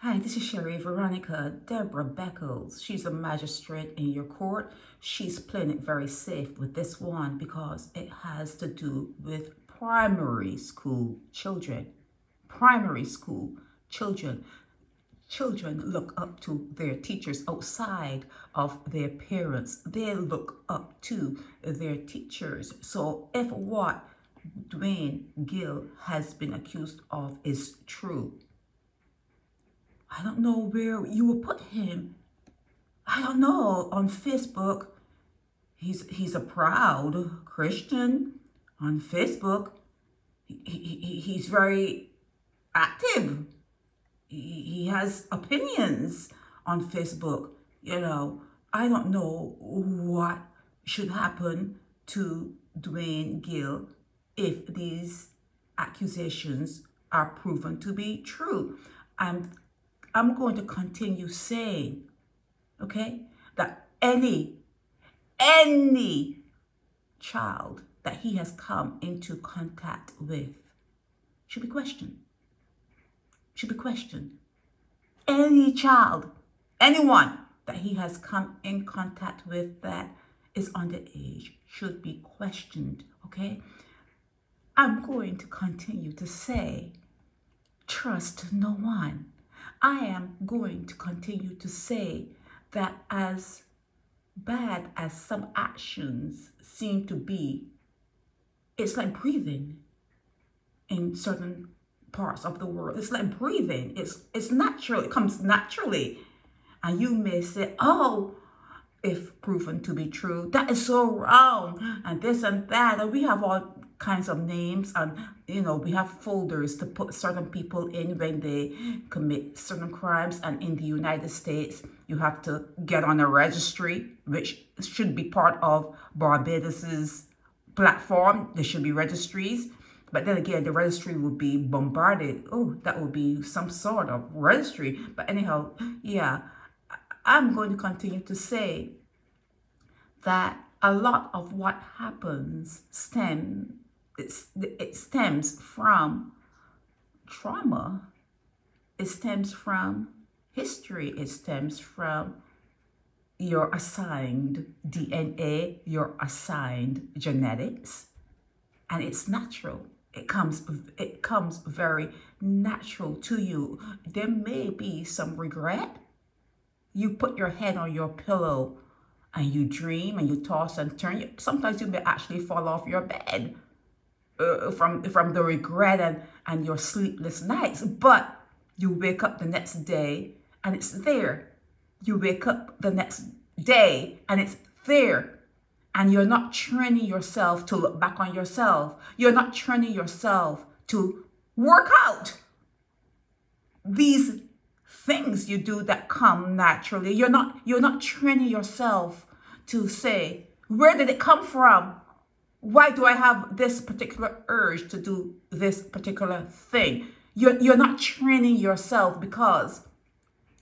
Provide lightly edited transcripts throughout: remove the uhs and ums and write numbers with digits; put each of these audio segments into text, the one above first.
Hi, this is Sherry Veronica Deborah Beckles. She's a magistrate in your court. She's playing it very safe with this one because it has to do with primary school children. Primary school children. Children look up to their teachers outside of their parents. They look up to their teachers. So if what Dwain Gill has been accused of is true, I don't know where you will put him. I don't know. On Facebook, he's a proud Christian. On Facebook, he's very active. He has opinions on Facebook. I don't know what should happen to Dwain Gill if these accusations are proven to be true. I'm going to continue saying, okay, that any child that he has come into contact with should be questioned. Should be questioned. Any child, anyone that he has come in contact with that is underage should be questioned, okay? I'm going to continue to say, trust no one. I am going to continue to say that as bad as some actions seem to be, it's like breathing in certain parts of the world. It's like breathing. It's natural. It comes naturally. And you may say, oh, if proven to be true, that is so wrong, and this and that. And we have all kinds of names, and we have folders to put certain people in when they commit certain crimes. And in the United States, you have to get on a registry, which should be part of Barbados's platform. There should be registries. But then again, the registry would be bombarded. Oh, that would be some sort of registry. But anyhow, yeah, I'm going to continue to say that a lot of what happens stems from trauma. It stems from history. It stems from your assigned DNA, your assigned genetics, and it's natural. It comes very natural to you. There may be some regret. You put your head on your pillow and you dream and you toss and turn. Sometimes you may actually fall off your bed from the regret and your sleepless nights. But you wake up the next day and it's there. You wake up the next day and it's there. And you're not training yourself to look back on yourself. You're not training yourself to work out these things you do that come naturally. You're not training yourself to say, where did it come from? Why do I have this particular urge to do this particular thing? You're not training yourself because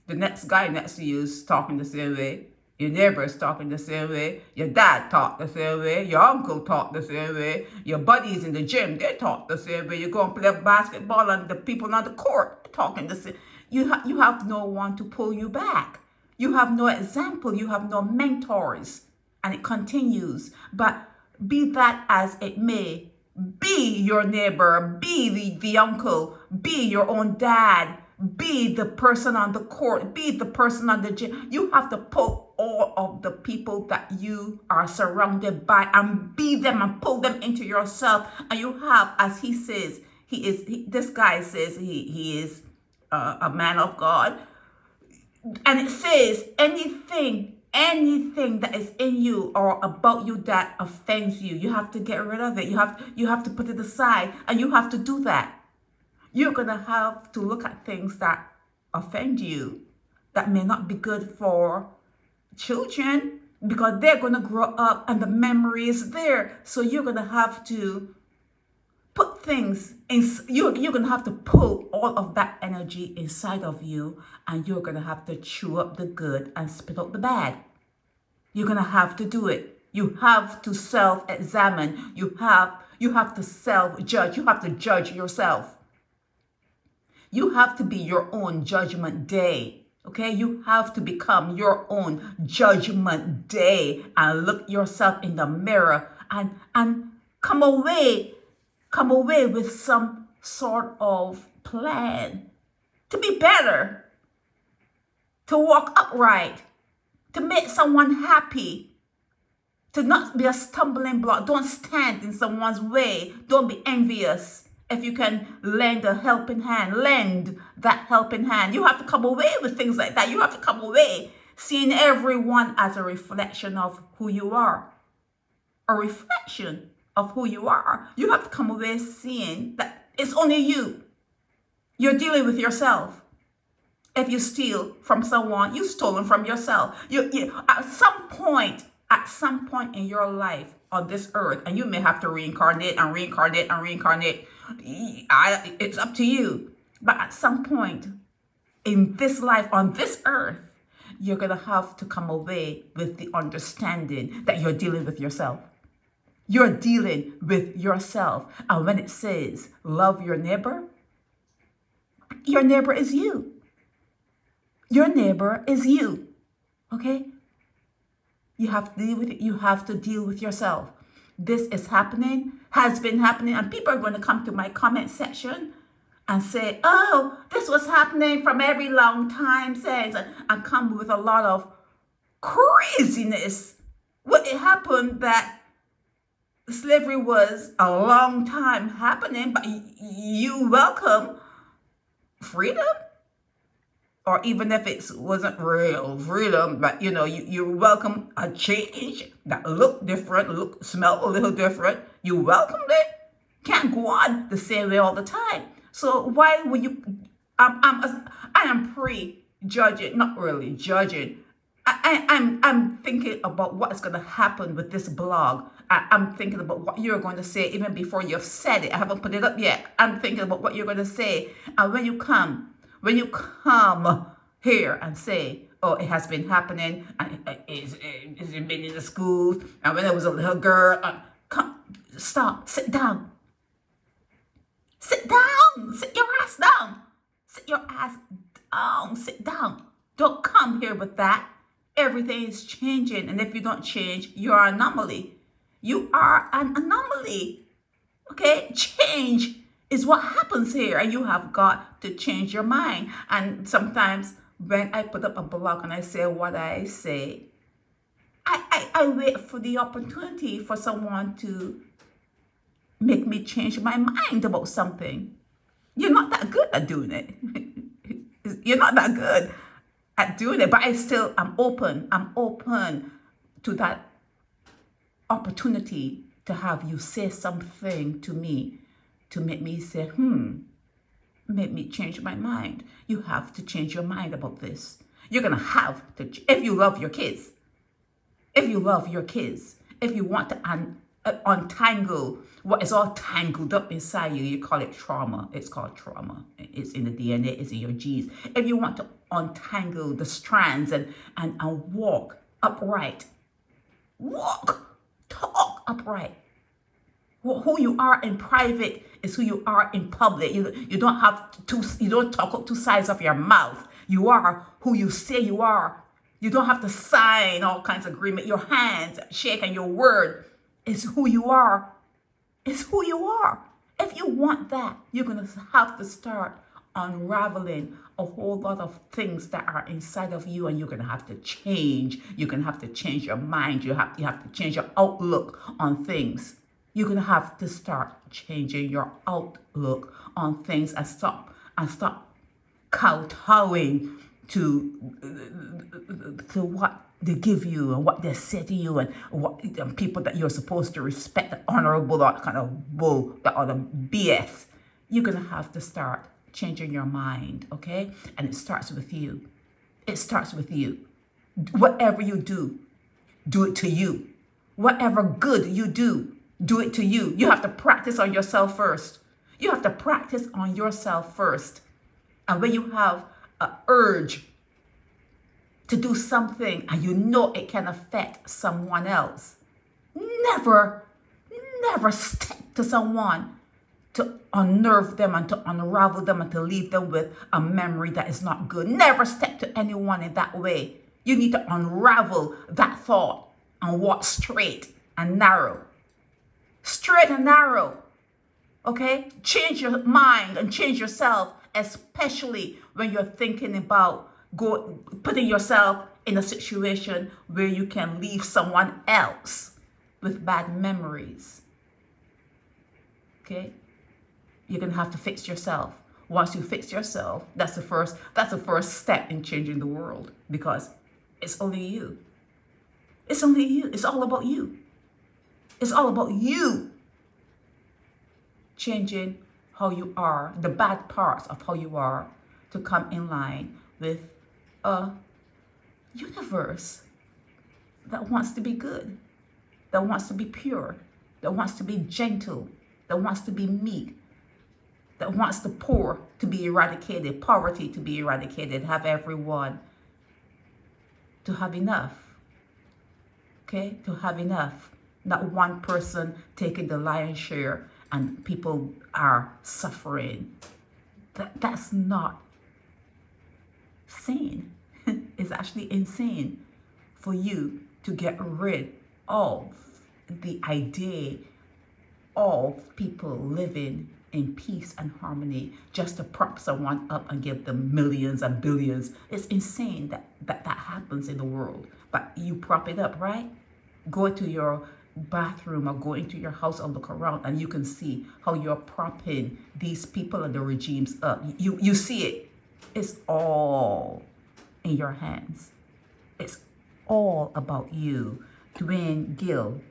the next guy next to you is talking the same way. Your neighbor is talking the same way. Your dad talked the same way. Your uncle talked the same way. Your buddies in the gym, they talk the same way. You go and play basketball and the people on the court talking the same. You have no one to pull you back. You have no example. You have no mentors. And it continues. But be that as it may, be your neighbor, be the uncle, be your own dad, be the person on the court, be the person on the gym. You have to pull all of the people that you are surrounded by and be them and pull them into yourself. And you have, as he says, this guy says he is a man of God. And it says anything that is in you or about you that offends you, you have to get rid of it. You have to put it aside, and you have to do that. You're going to have to look at things that offend you, that may not be good for children, because they're going to grow up and the memory is there. So you're going to have to put things in, you're going to have to pull all of that energy inside of you, and you're going to have to chew up the good and spit out the bad. You're going to have to do it. You have to self-examine. You have to self-judge. You have to judge yourself. You have to be your own judgment day. Okay, you have to become your own judgment day and look yourself in the mirror and come away with some sort of plan to be better, to walk upright, to make someone happy, to not be a stumbling block. Don't stand in someone's way. Don't be envious. If you can lend a helping hand, lend that helping hand. You have to come away with things like that. You have to come away seeing everyone as a reflection of who you are. A reflection of who you are. You have to come away seeing that it's only you. You're dealing with yourself. If you steal from someone, you've stolen from yourself. At some point in your life on this earth, and you may have to reincarnate and reincarnate and reincarnate. It's up to you. But at some point in this life on this earth, you're going to have to come away with the understanding that you're dealing with yourself. You're dealing with yourself. And when it says love your neighbor is you. Your neighbor is you. Okay? You have to deal with it. You have to deal with yourself. This is happening, has been happening, and people are going to come to my comment section and say, oh, this was happening from every long time since, and come with a lot of craziness. Well, it happened that slavery was a long time happening, but you welcome freedom? Or even if it wasn't real freedom, but you welcome a change that looked different, smelled a little different. You welcomed it. Can't go on the same way all the time. So why would you? I am pre-judging, not really judging. I'm thinking about what's going to happen with this blog. I'm thinking about what you're going to say even before you've said it. I haven't put it up yet. I'm thinking about what you're going to say, and when you come here and say, oh, it has been happening, and it's been in the schools, and when I was a little girl, stop, sit down. Sit down, sit your ass down. Sit your ass down, sit down. Don't come here with that. Everything is changing, and if you don't change, you're an anomaly. You are an anomaly, okay? Change is what happens here, and you have got to change your mind. And sometimes when I put up a blog and I say what I say, I wait for the opportunity for someone to make me change my mind about something. You're not that good at doing it. You're not that good at doing it, but I'm open. I'm open to that opportunity to have you say something to me to make me say, make me change my mind. You have to change your mind about this. You're going to have to, if you love your kids, if you want to untangle what is all tangled up inside you, you call it trauma. It's called trauma. It's in the DNA, it's in your genes. If you want to untangle the strands and walk upright, talk upright. Who you are in private is who you are in public. You don't talk up two sides of your mouth. You are who you say you are. You don't have to sign all kinds of agreement. Your hands shake and your word is who you are. It's who you are. If you want that, you're going to have to start unraveling a whole lot of things that are inside of you, and you're going to have to change. You're going to have to change your mind. You have to change your outlook on things. You're going to have to start changing your outlook on things and stop kowtowing to what they give you and what they say to you and people that you're supposed to respect, the honorable, that kind of bull, that other BS. You're going to have to start changing your mind, okay? And it starts with you. It starts with you. Whatever you do it to you. Whatever good you do it to you. You have to practice on yourself first. You have to practice on yourself first. And when you have an urge to do something and you know it can affect someone else, never stick to someone to unnerve them and to unravel them and to leave them with a memory that is not good. Never step to anyone in that way. You need to unravel that thought and walk straight and narrow. Straight and narrow. Okay? Change your mind and change yourself, especially when you're thinking about putting yourself in a situation where you can leave someone else with bad memories. Okay? You're going to have to fix yourself. Once you fix yourself, that's the first step in changing the world, because it's only you. It's only you. It's all about you. It's all about you changing how you are, the bad parts of how you are, to come in line with a universe that wants to be good, that wants to be pure, that wants to be gentle, that wants to be meek, that wants the poor to be eradicated, poverty to be eradicated, have everyone to have enough. Okay? To have enough. Not one person taking the lion's share and people are suffering. That's not sane. It's actually insane for you to get rid of the idea of people living in peace and harmony just to prop someone up and give them millions and billions. It's insane that happens in the world. But you prop it up, right? Go to your bathroom or go into your house and look around, and you can see how you're propping these people and the regimes up. You see it. It's all in your hands. It's all about you. Dwain Gill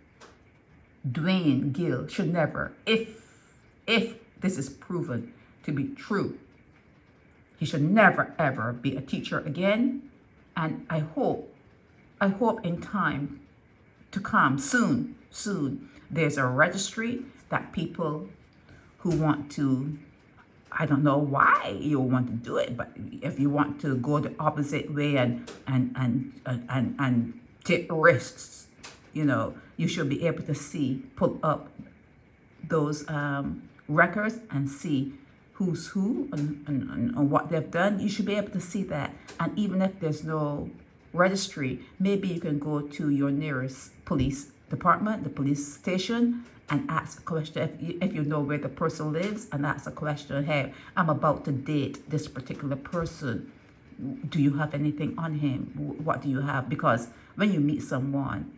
should never, if this is proven to be true, he should never ever be a teacher again. And I hope in time to come, soon, there's a registry that people who want to, I don't know why you want to do it, but if you want to go the opposite way and take risks, you should be able to pull up those records and see who's who and what they've done. You should be able to see that. And even if there's no registry, maybe you can go to your nearest police department, the police station, and ask a question if you know where the person lives, and ask a question. Hey, I'm about to date this particular person. Do you have anything on him? What do you have? Because when you meet someone,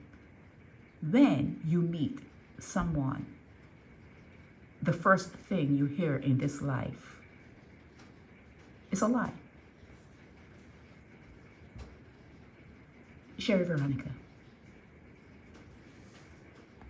the first thing you hear in this life is a lie. Sherry Veronica.